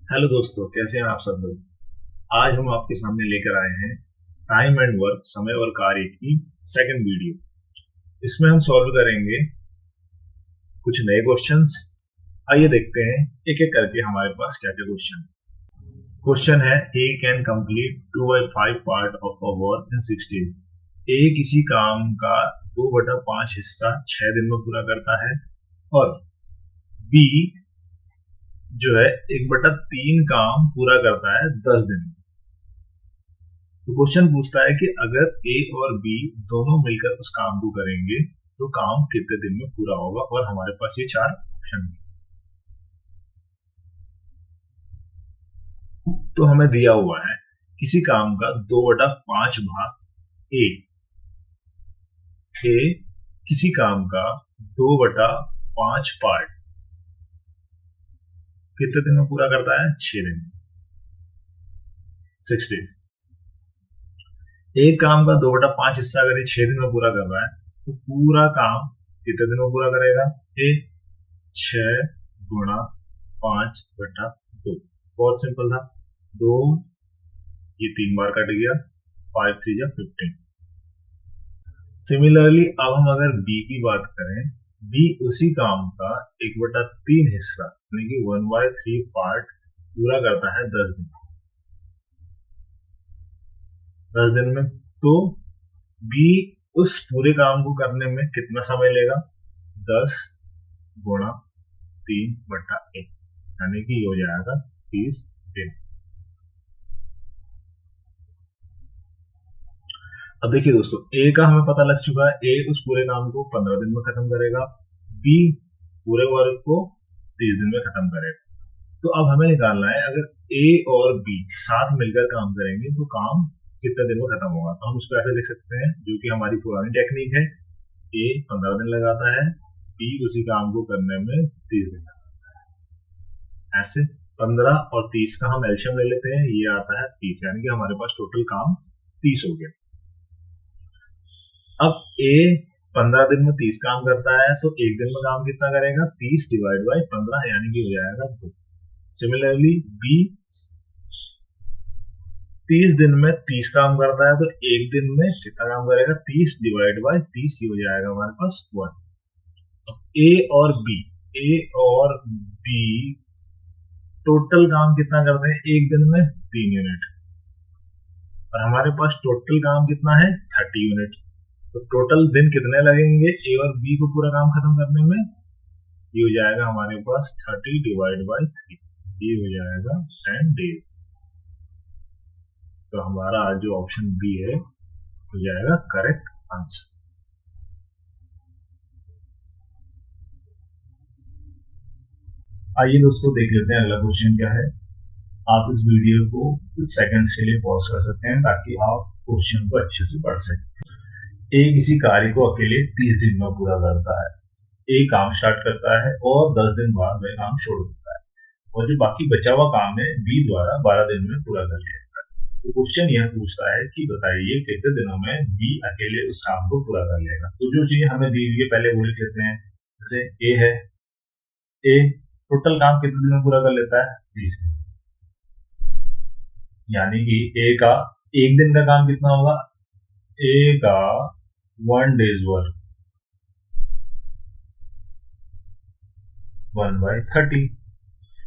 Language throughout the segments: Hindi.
हेलो दोस्तों, कैसे हैं आप सब लोग। आज हम आपके सामने लेकर आए हैं टाइम एंड वर्क, समय और कार्य की सेकंड वीडियो। इसमें हम सॉल्व करेंगे कुछ नए क्वेश्चंस। आइए देखते हैं एक एक करके हमारे पास क्या क्या क्वेश्चन। क्वेश्चन है, A can complete 2/5 part of a work in 6 days. A किसी काम का 2/5 हिस्सा 6 दिन में पूरा करता है और बी जो है 1/3 काम पूरा करता है 10 दिन में। तो क्वेश्चन पूछता है कि अगर ए और बी दोनों मिलकर उस काम को करेंगे तो काम कितने दिन में पूरा होगा, और हमारे पास ये चार ऑप्शन है। तो हमें दिया हुआ है किसी काम का 2/5 भाग ए। ए किसी काम का 2/5 पार्ट कितने दिन में पूरा करता है? 6 दिन, 6 डेज। एक काम का 2/5 हिस्सा अगर ये 6 दिन में पूरा कर रहा है तो पूरा काम कितने दिन में पूरा करेगा? ए 6 × 5/2। बहुत सिंपल था। दो, ये 3 बार कट गया, 5×3 = 15। सिमिलरली अब हम अगर बी की बात करें, बी उसी काम का 1/3 हिस्सा यानी कि 1/3 पार्ट पूरा करता है 10 दिन, 10 दिन में। तो बी उस पूरे काम को करने में कितना समय लेगा? 10 × 3/1 यानी कि हो जाएगा 30 दिन। अब देखिए दोस्तों, ए का हमें पता लग चुका है, ए उस पूरे काम को 15 दिन में खत्म करेगा, बी पूरे वर्क को 30 दिन में खत्म करेगा। तो अब हमें निकालना है, अगर ए और बी साथ मिलकर काम करेंगे तो काम कितने दिन में खत्म होगा। तो हम उसको ऐसे लिख सकते हैं, जो कि हमारी पुरानी टेक्निक है। ए 15 दिन लगाता है, बी उसी काम को करने में 30 दिन लगाता है। ऐसे 15 और 30 का हम एलसीएम ले लेते हैं, ये आता है 30, यानी कि हमारे पास टोटल काम 30 हो गया। अब ए 15 दिन में 30 काम करता है, तो एक दिन में काम कितना करेगा? 30 ÷ 15 यानी कि हो जाएगा 2। सिमिलरली बी 30 दिन में 30 काम करता है, तो एक दिन में कितना काम करेगा? 30 ÷ 30, ही हो जाएगा हमारे पास 1। ए और बी, ए और बी टोटल काम कितना करते हैं एक दिन में? 3 यूनिट। और हमारे पास टोटल काम कितना है? 30 यूनिट। तो टोटल दिन कितने लगेंगे ए और बी को पूरा काम खत्म करने में? ये हो जाएगा हमारे पास 30 ÷ 3, ये हो जाएगा 10 डेज। तो हमारा जो ऑप्शन बी है हो जाएगा करेक्ट आंसर। आइए दोस्तों, देख लेते हैं अगला क्वेश्चन क्या है। आप इस वीडियो को कुछ सेकंड्स के लिए पॉज कर सकते हैं ताकि आप क्वेश्चन को अच्छे से पढ़ सकें। ए किसी कार्य को अकेले 30 दिन में पूरा करता है। ए काम स्टार्ट करता है और 10 दिन बाद वह काम छोड़ देता है, और जो बाकी बचा हुआ काम है बी द्वारा 12 दिन में पूरा कर लिया जाता है। तो क्वेश्चन यह पूछता है कि बताइए कितने दिनों में बी अकेले उस काम को पूरा कर लेगा। तो जो चीज हमें दी हुई है पहले वो लिख लेते हैं। जैसे ए है, ए टोटल काम कितने दिन में पूरा कर लेता है? 30 दिन। यानी कि ए का एक दिन का काम कितना होगा? ए का 1 डेज वर्क 1/30,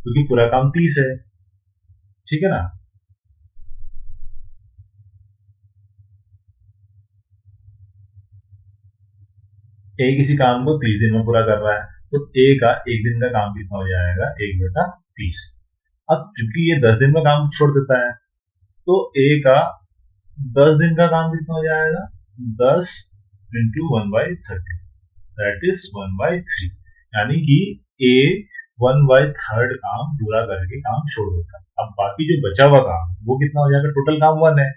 क्योंकि पूरा काम 30 है। ठीक है ना। ए किसी काम को 30 दिन में पूरा कर रहा है, तो ए का एक दिन का काम कितना हो जाएगा? 1/30। अब चूंकि ये 10 दिन में काम छोड़ देता है, तो ए का 10 दिन का काम कितना हो जाएगा? 10 × 1/30, दैट इज 1/3। यानी कि ए 1/3 काम पूरा करके काम छोड़ देता है। अब बाकी जो बचा हुआ काम वो कितना हो जाएगा? टोटल काम 1 है,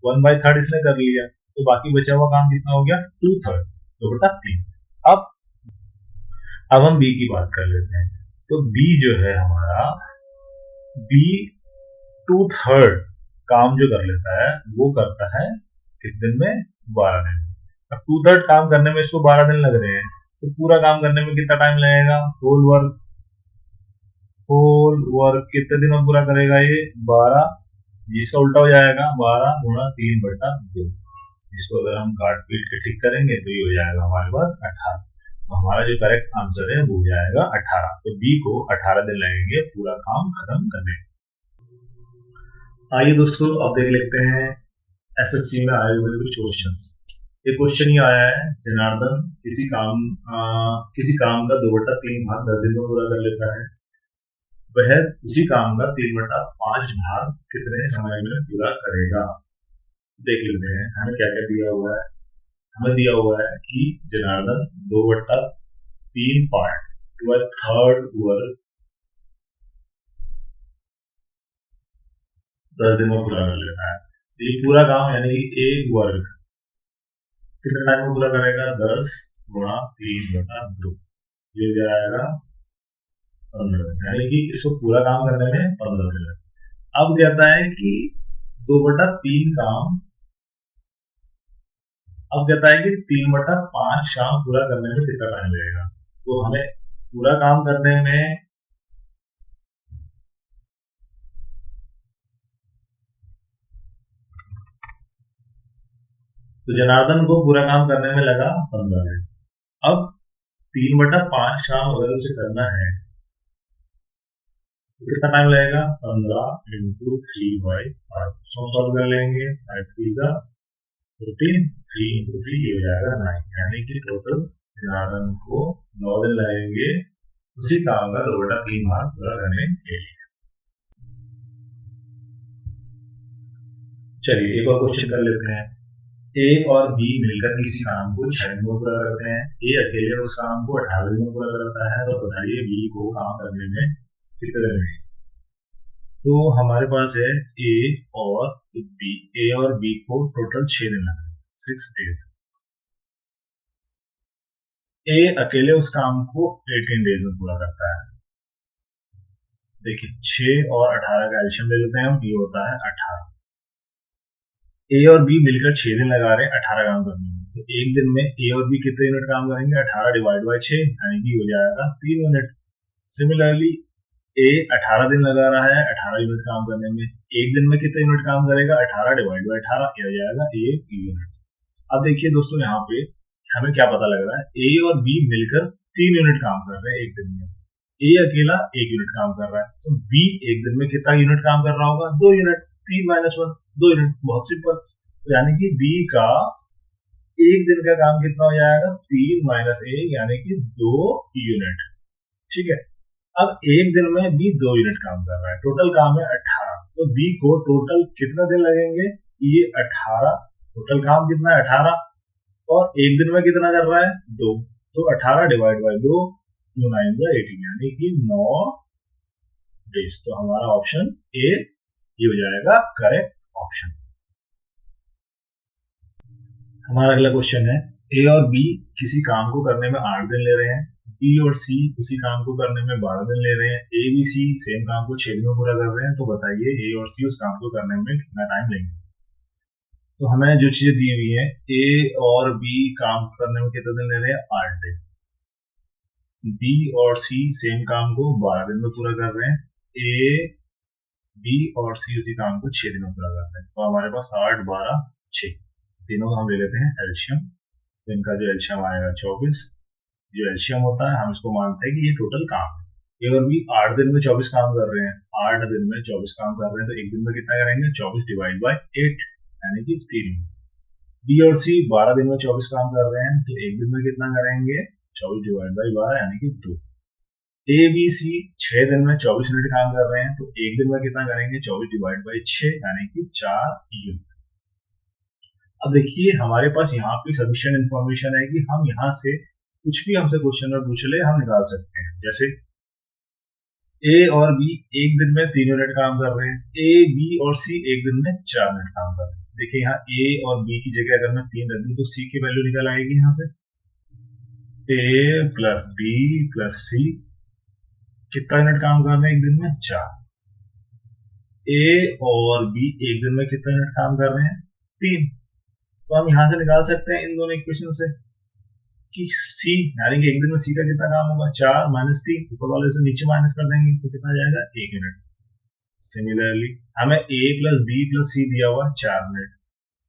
1/3 इसने कर लिया, तो बाकी बचा हुआ काम कितना हो गया? 2/3, 2/3। अब अब हम बी की बात कर लेते हैं। तो बी जो है हमारा, बी 2/3 काम जो कर लेता है वो करता है कितने दिन में? 12 दिन। अब 2/3 काम करने में इसको 12 दिन लग रहे हैं, तो पूरा काम करने में कितना टाइम लगेगा? होल वर्क होल वर्क कितने दिन में पूरा करेगा ये 12, जिसका उल्टा हो जाएगा 12 × 3/2, जिसको अगर हम काट पीट के ठीक करेंगे तो ये हो जाएगा हमारे पास 18। तो हमारा जो करेक्ट आंसर है वो हो जाएगा 18। तो बी को 18 दिन लगेंगे पूरा काम खत्म करने में। आइए दोस्तों अब देख लेते हैं एसएससी में आए हुए कुछ क्वेश्चंस। एक क्वेश्चन ये आया है, जनार्दन किसी काम का 2/3 भाग 10 दिन में पूरा कर लेता है, वह उसी काम का 3/5 भाग कितने समय में पूरा करेगा। देख लेते हैं हमें क्या क्या दिया हुआ है। हमें दिया हुआ है कि जनार्दन 2/3 पार्ट 1/3 वर्क 10 दिन में पूरा कर लेता है। तो ये पूरा काम यानी कि एक वर्ग कितने टाइम में पूरा करेगा, 10 × 3/2, ये हो जाएगा 15, यानी कि इसको पूरा काम करने में 15 दिन लगेगा। अब कहता है कि 2/3 काम, अब कहता है कि 3/5 काम पूरा करने में कितना टाइम लगेगा। तो हमें पूरा काम करने में तो जनार्दन को पूरा काम करने में लगा 15 दिन। अब 3/5 काम अगर उसे करना है तो कितना टाइम लगेगा, 15 × 3/5 सॉल्व कर लेंगे, 5 3 15, 3 × 3 ये हो जाएगा 9, यानी कि टोटल जनार्दन को 9 दिन लगेंगे उसी काम का 2/3 भाग पूरा करने के लिए। चलिए एक और क्वेश्चन कर लेते हैं। ए और बी मिलकर किसी काम को 6 दिन में पूरा करते हैं, ए अकेले उस काम को 18 दिन में पूरा करता है, तो बताइए बी को काम करने में कितने दिन लगेंगे। तो हमारे पास है ए और बी, ए और बी को टोटल 6 दिन लगेंगे, 6 डेज। ए अकेले उस काम को 18 डेज में पूरा करता है। देखिए 6 और 18 का एडिशन ले लेते हैं हम, ये होता है 18। ए और बी मिलकर 6 दिन लगा रहे हैं 18 काम करने में, तो एक दिन में ए और बी कितने यूनिट काम करेंगे, 18 डिवाइड बाय 6 यानी कि हो जाएगा 3 यूनिट। सिमिलरली ए 18 दिन लगा रहा है 18 यूनिट काम करने में, एक दिन में कितने यूनिट काम करेगा, 18 डिवाइड बाय 18 ये हो जाएगा 1 यूनिट। अब देखिए दोस्तों यहाँ पे हमें क्या पता लग रहा है, ए और बी मिलकर 3 यूनिट काम कर रहे हैं एक दिन में, ए अकेला 1 यूनिट काम कर रहा है, तो बी एक दिन में कितना यूनिट काम कर रहा होगा, 2 यूनिट, 3 - 1 2 यूनिट, बहुत सिंपल। तो यानी कि बी का एक दिन का काम कितना हो जाएगा, 3 - 1 यानी कि 2 यूनिट। ठीक है, अब एक दिन में बी 2 यूनिट काम कर रहा है, टोटल काम है 18, तो बी को टोटल कितना दिन लगेंगे, ये 18, टोटल काम कितना है 18, और एक दिन में कितना कर रहा है 2, तो 18 डिवाइड बाय 2 2 9 18 यानी कि 9 डेज। तो हमारा ऑप्शन ए ये हो जाएगा करेक्ट ऑप्शन। हमारा अगला क्वेश्चन है, ए और बी किसी काम को करने में 8 दिन ले रहे हैं, बी और सी उसी काम को करने में 12 दिन ले रहे हैं, ए बी सी सेम काम को 6 दिन में पूरा कर रहे हैं, तो बताइए ए और सी उस काम को करने में कितना टाइम लेंगे। तो हमें जो चीजें दी हुई है, ए और बी काम करने में कितने दिन ले रहे हैं, 8 दिन, बी और सी सेम काम को 12 दिन में पूरा कर रहे हैं, ए बी और सी उसी काम को 6 दिन में पूरा कर रहे हैं, तो हमारे पास 8 12 6, तीनों का हम ले लेते हैं एल्शियम, तो इनका जो एल्शियम आएगा 24, जो एल्शियम होता है हम इसको मानते हैं कि ये टोटल काम है। ए और बी 8 दिन में 24 काम कर रहे हैं, 8 दिन में 24 काम कर रहे हैं, तो एक दिन में कितना करेंगे, 24 डिवाइड बाय 8 यानी कि 3। बी और सी 12 दिन में 24 काम कर रहे हैं, तो एक दिन में कितना करेंगे, 24 डिवाइड बाय 12 यानी कि 2। ए बी सी 6 दिन में 24 यूनिट काम कर रहे हैं, तो एक दिन में कितना करेंगे, 24 डिवाइड बाय 6 यानी कि 4 यूनिट। अब देखिए हमारे पास यहाँ पे सफिशिएंट इंफॉर्मेशन है कि हम यहाँ से कुछ भी हमसे क्वेश्चन में पूछ ले हम निकाल सकते हैं। जैसे ए और बी एक दिन में 3 यूनिट काम कर रहे हैं, ए बी और सी एक दिन में 4 यूनिट काम कर रहे हैं। देखिए यहाँ ए और बी की जगह अगर मैं 3 रख दूं तो सी की वैल्यू निकल आएगी यहाँ से, ए प्लस बी प्लस सी कितना यूनिट काम कर रहे हैं एक दिन में, 4। ए और बी एक दिन में कितना यूनिट काम कर रहे हैं, 3, तो हम यहां से निकाल सकते हैं इन दोनों इक्वेशन से। कि सी यानी कि एक दिन में सी का कितना काम होगा, 4 माइनस 3, ऊपर वाले से नीचे माइनस कर देंगे तो कितना जाएगा, 1 यूनिट। सिमिलरली हमें ए प्लस बी प्लस सी दिया हुआ 4 मिनट,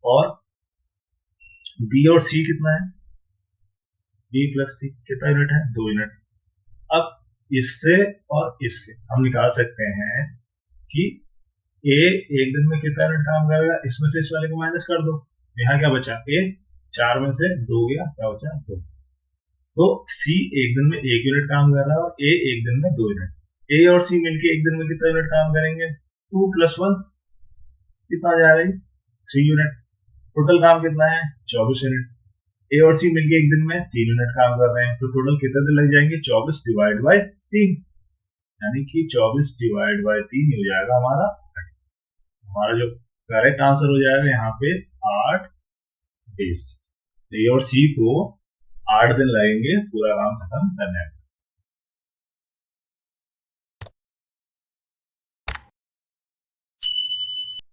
और बी और सी कितना है, बी प्लस सी कितना यूनिट है, 2 यूनिट। अब इससे और इससे हम निकाल सकते हैं कि ए एक दिन में कितना यूनिट काम करेगा, इसमें से इस वाले को माइनस कर दो, यहाँ क्या बचा, ए 4 में से 2 गया, क्या बचा, 2। तो सी एक दिन में 1 यूनिट काम कर रहा है और ए एक दिन में 2 यूनिट। ए और सी मिलके एक दिन में कितना यूनिट काम करेंगे, 2 + 1 कितना आ जाएगा, 3 यूनिट। टोटल काम कितना है, 24 यूनिट। ए और सी मिलके एक दिन में 3 यूनिट काम कर रहे हैं, तो टोटल कितने दिन लग जाएंगे, 24 डिवाइड बाई 3, यानी कि 24 डिवाइड बाई 3 हो जाएगा हमारा जो करेक्ट आंसर हो जाएगा यहाँ पे 8 डेज। ए और सी को 8 दिन लगेंगे पूरा काम खत्म करने में।